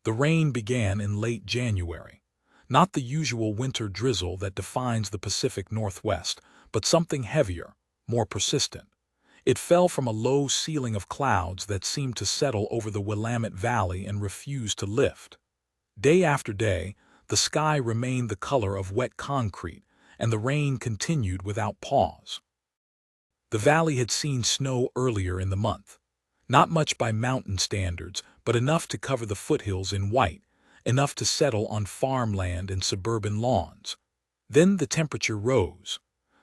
The rain began in late January. Not the usual winter drizzle that defines the Pacific Northwest, but something heavier, more persistent. It fell from a low ceiling of clouds that seemed to settle over the Willamette Valley and refuse to lift. Day after day, the sky remained the color of wet concrete, and the rain continued without pause. The valley had seen snow earlier in the month. Not much by mountain standards, but enough to cover the foothills in white, enough to settle on farmland and suburban lawns. Then the temperature rose.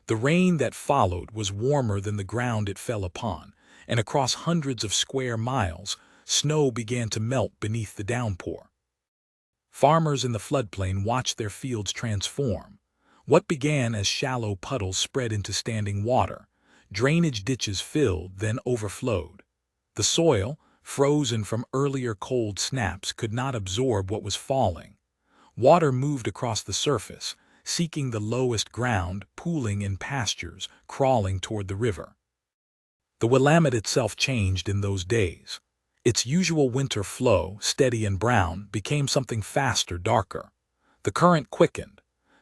The rain that followed was warmer than the ground it fell upon, and across hundreds of square miles, snow began to melt beneath the downpour. Farmers in the floodplain watched their fields transform. What began as shallow puddles spread into standing water. Drainage ditches filled, then overflowed. The soil, frozen from earlier cold snaps, could not absorb what was falling. Water moved across the surface, seeking the lowest ground, pooling in pastures, crawling toward the river. The Willamette itself changed in those days. Its usual winter flow, steady and brown, became something faster, darker. The current quickened.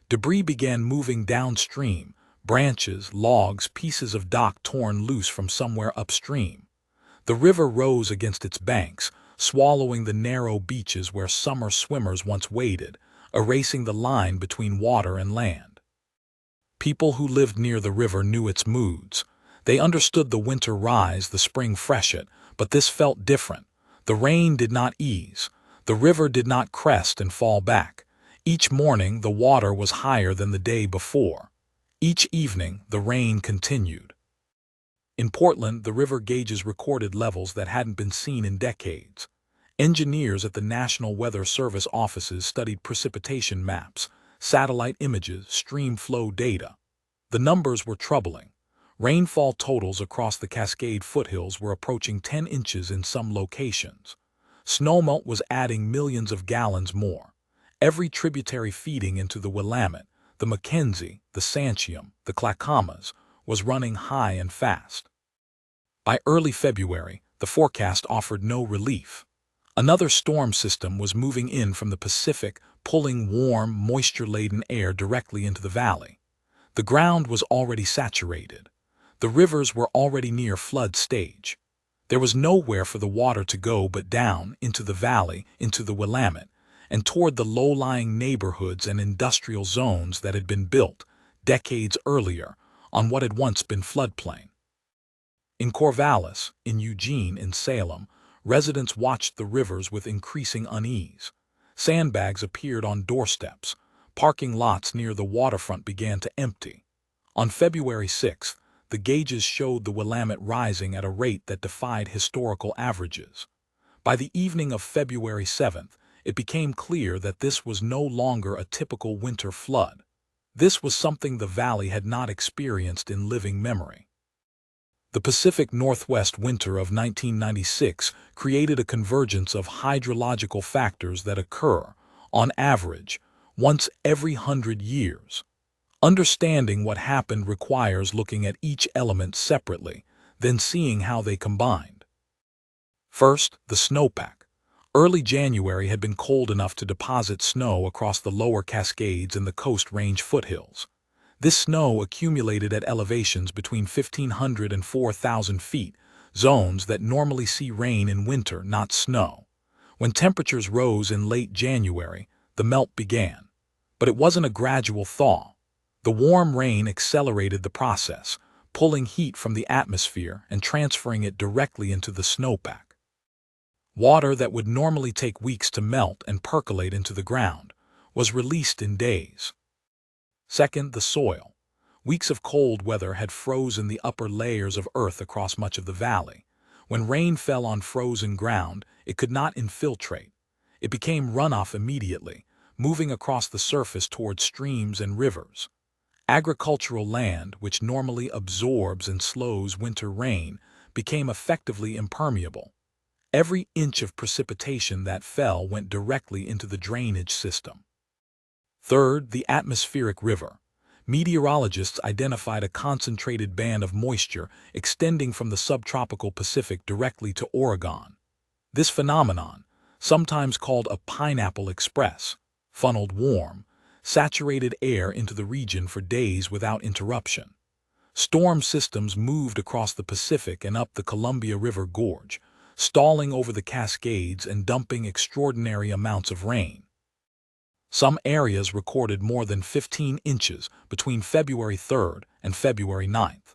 Debris began moving downstream, branches, logs, pieces of dock torn loose from somewhere upstream. The river rose against its banks, swallowing the narrow beaches where summer swimmers once waded, erasing the line between water and land. People who lived near the river knew its moods. They understood the winter rise, the spring freshet, but this felt different. The rain did not ease. The river did not crest and fall back. Each morning, the water was higher than the day before. Each evening, the rain continued. In Portland, the river gauges recorded levels that hadn't been seen in decades. Engineers at the National Weather Service offices studied precipitation maps, satellite images, stream flow data. The numbers were troubling. Rainfall totals across the Cascade foothills were approaching 10 inches in some locations. Snowmelt was adding millions of gallons more. Every tributary feeding into the Willamette, the Mackenzie, the Santiam, the Clackamas, was running high and fast. By early February, the forecast offered no relief. Another storm system was moving in from the Pacific, pulling warm, moisture-laden air directly into the valley. The ground was already saturated. The rivers were already near flood stage. There was nowhere for the water to go but down into the valley, into the Willamette, and toward the low-lying neighborhoods and industrial zones that had been built, decades earlier, on what had once been floodplain. In Corvallis, in Eugene, in Salem, residents watched the rivers with increasing unease. Sandbags appeared on doorsteps. Parking lots near the waterfront began to empty. On February 6th, the gauges showed the Willamette rising at a rate that defied historical averages. By the evening of February 7th, it became clear that this was no longer a typical winter flood. This was something the valley had not experienced in living memory. The Pacific Northwest winter of 1996 created a convergence of hydrological factors that occur, on average, once every 100 years. Understanding what happened requires looking at each element separately, then seeing how they combined. First, the snowpack. Early January had been cold enough to deposit snow across the lower Cascades and the Coast Range foothills. This snow accumulated at elevations between 1,500 and 4,000 feet, zones that normally see rain in winter, not snow. When temperatures rose in late January, the melt began. But it wasn't a gradual thaw. The warm rain accelerated the process, pulling heat from the atmosphere and transferring it directly into the snowpack. Water that would normally take weeks to melt and percolate into the ground was released in days. Second, the soil. Weeks of cold weather had frozen the upper layers of earth across much of the valley. When rain fell on frozen ground, it could not infiltrate. It became runoff immediately, moving across the surface toward streams and rivers. Agricultural land, which normally absorbs and slows winter rain, became effectively impermeable. Every inch of precipitation that fell went directly into the drainage system. Third, the atmospheric river. Meteorologists identified a concentrated band of moisture extending from the subtropical Pacific directly to Oregon. This phenomenon, sometimes called a pineapple express, funneled warm, saturated air into the region for days without interruption. Storm systems moved across the Pacific and up the Columbia River Gorge, stalling over the Cascades and dumping extraordinary amounts of rain. Some areas recorded more than 15 inches between February 3rd and February 9th.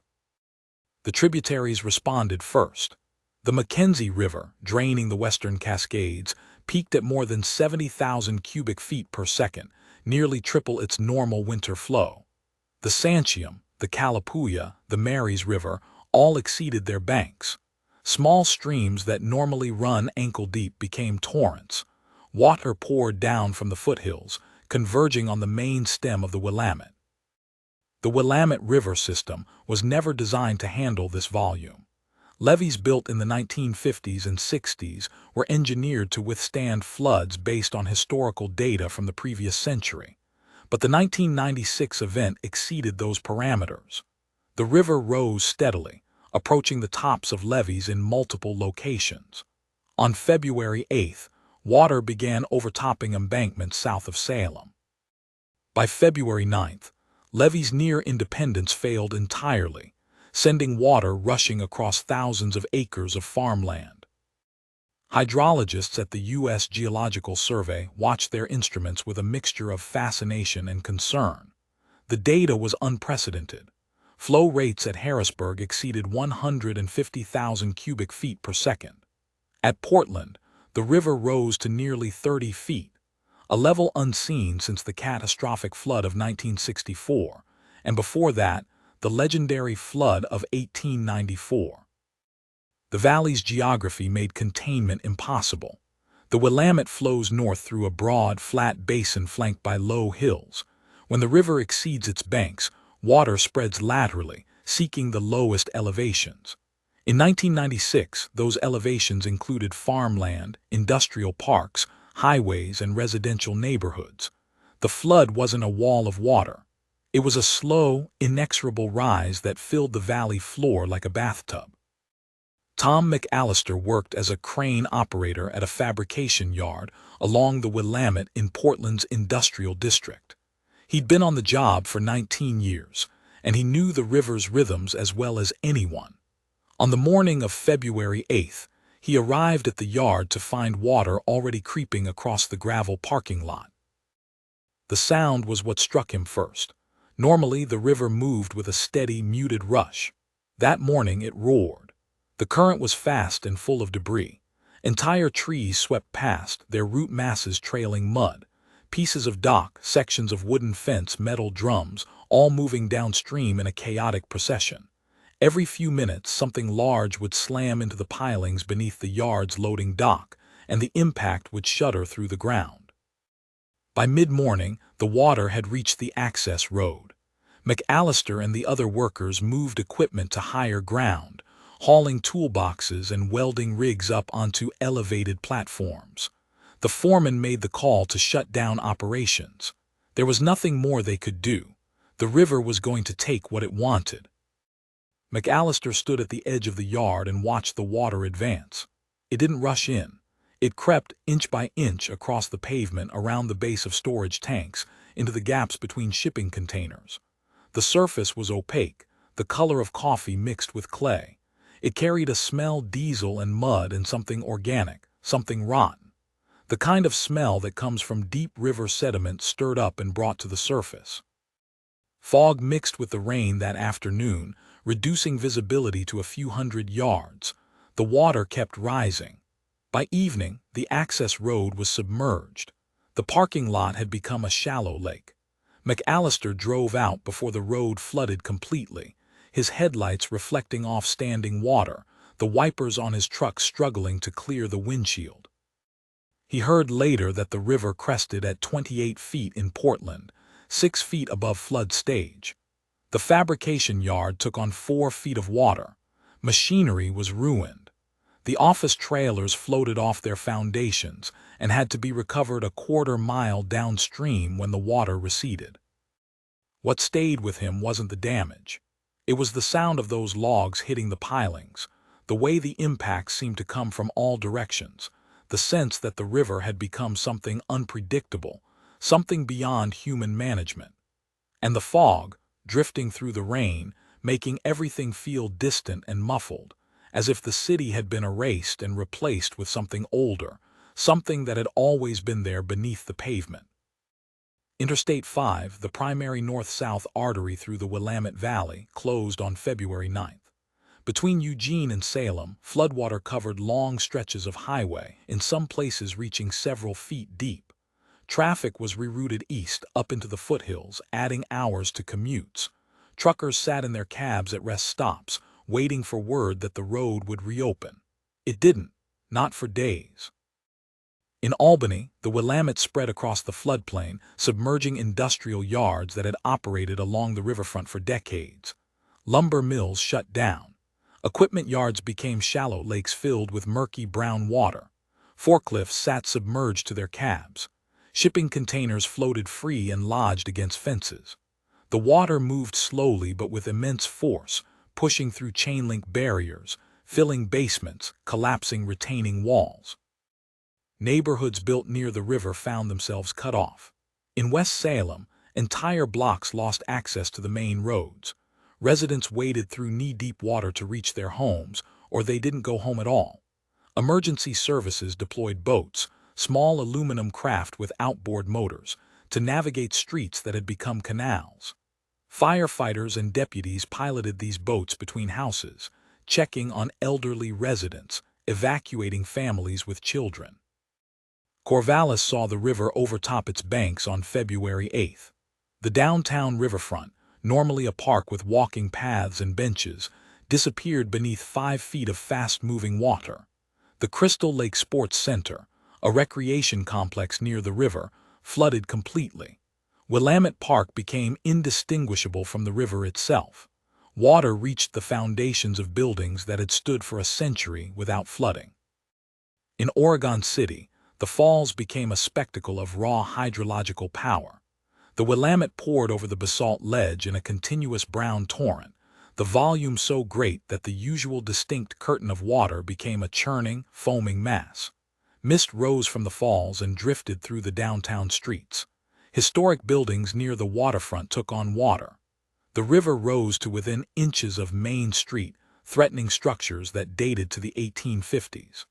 The tributaries responded first. The Mackenzie River, draining the western Cascades, peaked at more than 70,000 cubic feet per second, nearly triple its normal winter flow. The Santiam, the Calapooya, the Marys River all exceeded their banks. Small streams that normally run ankle-deep became torrents. Water poured down from the foothills, converging on the main stem of the Willamette. The Willamette River system was never designed to handle this volume. Levees built in the 1950s and 60s were engineered to withstand floods based on historical data from the previous century. But the 1996 event exceeded those parameters. The river rose steadily, approaching the tops of levees in multiple locations. On February 8th, water began overtopping embankments south of Salem. By February 9th, levees near Independence failed entirely, sending water rushing across thousands of acres of farmland. Hydrologists at the U.S. Geological Survey watched their instruments with a mixture of fascination and concern. The data was unprecedented. Flow rates at Harrisburg exceeded 150,000 cubic feet per second. At Portland, the river rose to nearly 30 feet, a level unseen since the catastrophic flood of 1964, and before that, the legendary flood of 1894. The valley's geography made containment impossible. The Willamette flows north through a broad, flat basin flanked by low hills. When the river exceeds its banks, water spreads laterally, seeking the lowest elevations. In 1996, those elevations included farmland, industrial parks, highways, and residential neighborhoods. The flood wasn't a wall of water. It was a slow, inexorable rise that filled the valley floor like a bathtub. Tom McAllister worked as a crane operator at a fabrication yard along the Willamette in Portland's industrial district. He'd been on the job for 19 years, and he knew the river's rhythms as well as anyone. On the morning of February 8th, he arrived at the yard to find water already creeping across the gravel parking lot. The sound was what struck him first. Normally, the river moved with a steady, muted rush. That morning, it roared. The current was fast and full of debris. Entire trees swept past, their root masses trailing mud. Pieces of dock, sections of wooden fence, metal drums, all moving downstream in a chaotic procession. Every few minutes, something large would slam into the pilings beneath the yard's loading dock, and the impact would shudder through the ground. By mid-morning, the water had reached the access road. McAllister and the other workers moved equipment to higher ground, hauling toolboxes and welding rigs up onto elevated platforms. The foreman made the call to shut down operations. There was nothing more they could do. The river was going to take what it wanted. McAllister stood at the edge of the yard and watched the water advance. It didn't rush in. It crept inch by inch across the pavement around the base of storage tanks into the gaps between shipping containers. The surface was opaque, the color of coffee mixed with clay. It carried a smell diesel and mud and something organic, something rotten. The kind of smell that comes from deep river sediment stirred up and brought to the surface. Fog mixed with the rain that afternoon, reducing visibility to a few hundred yards. The water kept rising. By evening, the access road was submerged. The parking lot had become a shallow lake. McAllister drove out before the road flooded completely, his headlights reflecting off standing water, the wipers on his truck struggling to clear the windshield. He heard later that the river crested at 28 feet in Portland, 6 feet above flood stage. The fabrication yard took on 4 feet of water. Machinery was ruined. The office trailers floated off their foundations and had to be recovered a quarter-mile downstream when the water receded. What stayed with him wasn't the damage. It was the sound of those logs hitting the pilings, the way the impacts seemed to come from all directions, the sense that the river had become something unpredictable, something beyond human management. And the fog, drifting through the rain, making everything feel distant and muffled, as if the city had been erased and replaced with something older, something that had always been there beneath the pavement. Interstate 5, the primary north-south artery through the Willamette Valley, closed on February 9th. Between Eugene and Salem, floodwater covered long stretches of highway, in some places reaching several feet deep. Traffic was rerouted east up into the foothills, adding hours to commutes. Truckers sat in their cabs at rest stops, waiting for word that the road would reopen. It didn't, not for days. In Albany, the Willamette spread across the floodplain, submerging industrial yards that had operated along the riverfront for decades. Lumber mills shut down. Equipment yards became shallow lakes filled with murky brown water. Forklifts sat submerged to their cabs. Shipping containers floated free and lodged against fences. The water moved slowly but with immense force, pushing through chain-link barriers, filling basements, collapsing retaining walls. Neighborhoods built near the river found themselves cut off. In West Salem, entire blocks lost access to the main roads. Residents waded through knee-deep water to reach their homes, or they didn't go home at all. Emergency services deployed boats, small aluminum craft with outboard motors, to navigate streets that had become canals. Firefighters and deputies piloted these boats between houses, checking on elderly residents, evacuating families with children. Corvallis saw the river overtop its banks on February 8th. The downtown riverfront, normally a park with walking paths and benches, disappeared beneath 5 feet of fast-moving water. The Crystal Lake Sports Center, a recreation complex near the river, flooded completely. Willamette Park became indistinguishable from the river itself. Water reached the foundations of buildings that had stood for a century without flooding. In Oregon City, the falls became a spectacle of raw hydrological power. The Willamette poured over the basalt ledge in a continuous brown torrent, the volume so great that the usual distinct curtain of water became a churning, foaming mass. Mist rose from the falls and drifted through the downtown streets. Historic buildings near the waterfront took on water. The river rose to within inches of Main Street, threatening structures that dated to the 1850s.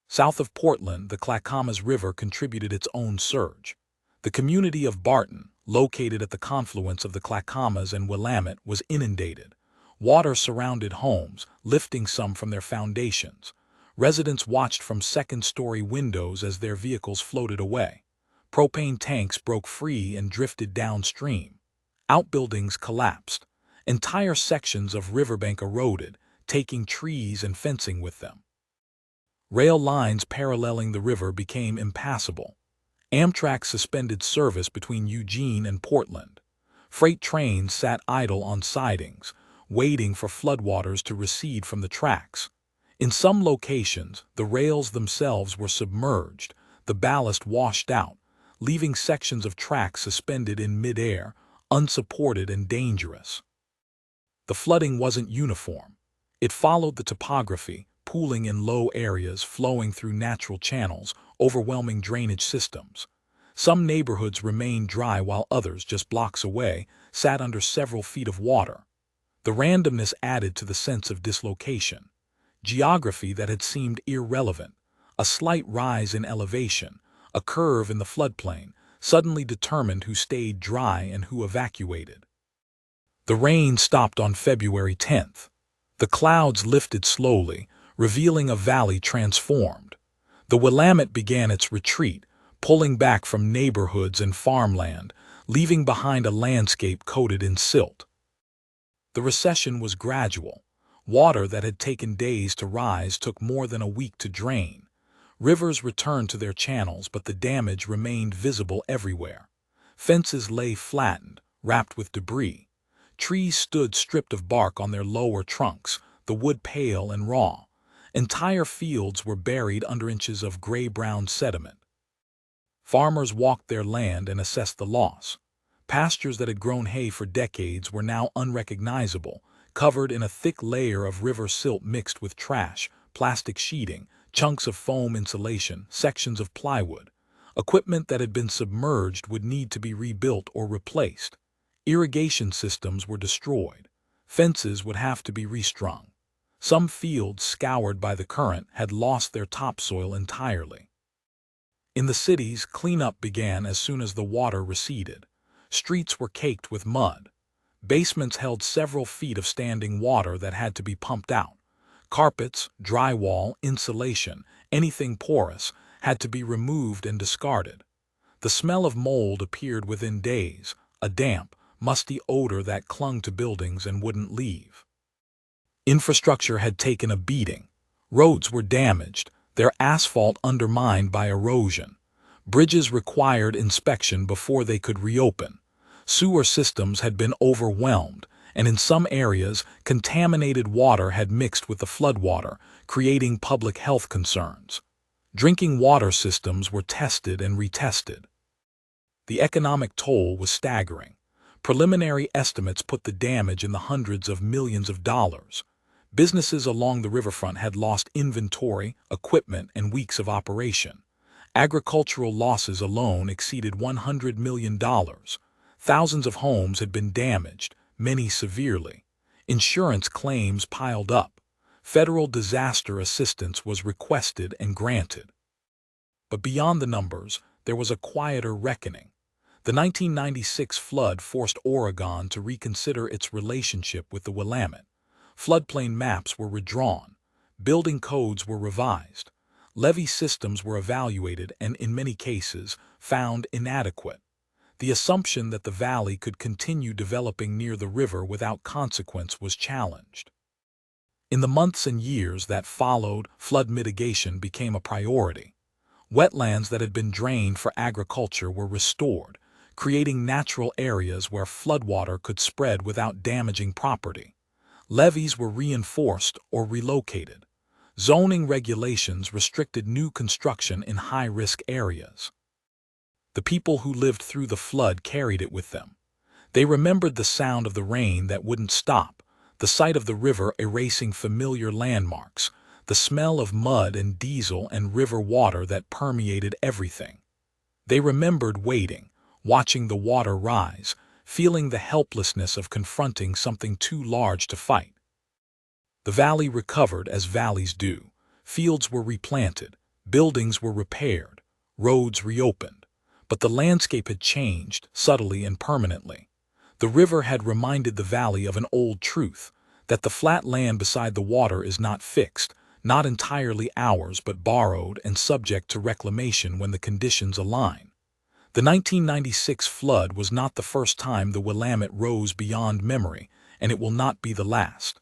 South of Portland, the Clackamas River contributed its own surge. The community of Barton, located at the confluence of the Clackamas and Willamette, was inundated. Water surrounded homes, lifting some from their foundations. Residents watched from second-story windows as their vehicles floated away. Propane tanks broke free and drifted downstream. Outbuildings collapsed. Entire sections of riverbank eroded, taking trees and fencing with them. Rail lines paralleling the river became impassable. Amtrak suspended service between Eugene and Portland. Freight trains sat idle on sidings, waiting for floodwaters to recede from the tracks. In some locations, the rails themselves were submerged, the ballast washed out, leaving sections of track suspended in midair, unsupported and dangerous. The flooding wasn't uniform. It followed the topography, pooling in low areas, flowing through natural channels, overwhelming drainage systems. Some neighborhoods remained dry while others, just blocks away, sat under several feet of water. The randomness added to the sense of dislocation. Geography that had seemed irrelevant, a slight rise in elevation, a curve in the floodplain, suddenly determined who stayed dry and who evacuated. The rain stopped on February 10th. The clouds lifted slowly, revealing a valley transformed. The Willamette began its retreat, pulling back from neighborhoods and farmland, leaving behind a landscape coated in silt. The recession was gradual. Water that had taken days to rise took more than a week to drain. Rivers returned to their channels, but the damage remained visible everywhere. Fences lay flattened, wrapped with debris. Trees stood stripped of bark on their lower trunks, the wood pale and raw. Entire fields were buried under inches of gray-brown sediment. Farmers walked their land and assessed the loss. Pastures that had grown hay for decades were now unrecognizable, covered in a thick layer of river silt mixed with trash, plastic sheeting, chunks of foam insulation, sections of plywood. Equipment that had been submerged would need to be rebuilt or replaced. Irrigation systems were destroyed. Fences would have to be restrung. Some fields scoured by the current had lost their topsoil entirely. In the cities, cleanup began as soon as the water receded. Streets were caked with mud. Basements held several feet of standing water that had to be pumped out. Carpets, drywall, insulation, anything porous, had to be removed and discarded. The smell of mold appeared within days, a damp, musty odor that clung to buildings and wouldn't leave. Infrastructure had taken a beating. Roads were damaged, their asphalt undermined by erosion. Bridges required inspection before they could reopen. Sewer systems had been overwhelmed, and in some areas, contaminated water had mixed with the floodwater, creating public health concerns. Drinking water systems were tested and retested. The economic toll was staggering. Preliminary estimates put the damage in the hundreds of millions of dollars. Businesses along the riverfront had lost inventory, equipment, and weeks of operation. Agricultural losses alone exceeded $100 million. Thousands of homes had been damaged, many severely. Insurance claims piled up. Federal disaster assistance was requested and granted. But beyond the numbers, there was a quieter reckoning. The 1996 flood forced Oregon to reconsider its relationship with the Willamette. Floodplain maps were redrawn. Building codes were revised. Levee systems were evaluated and, in many cases, found inadequate. The assumption that the valley could continue developing near the river without consequence was challenged. In the months and years that followed, flood mitigation became a priority. Wetlands that had been drained for agriculture were restored, creating natural areas where floodwater could spread without damaging property. Levees were reinforced or relocated. Zoning regulations restricted new construction in high-risk areas. The people who lived through the flood carried it with them. They remembered the sound of the rain that wouldn't stop, the sight of the river erasing familiar landmarks, the smell of mud and diesel and river water that permeated everything. They remembered waiting, watching the water rise, feeling the helplessness of confronting something too large to fight. The valley recovered as valleys do. Fields were replanted, buildings were repaired, roads reopened. But the landscape had changed, subtly and permanently. The river had reminded the valley of an old truth, that the flat land beside the water is not fixed, not entirely ours but borrowed and subject to reclamation when the conditions align. The 1996 flood was not the first time the Willamette rose beyond memory, and it will not be the last.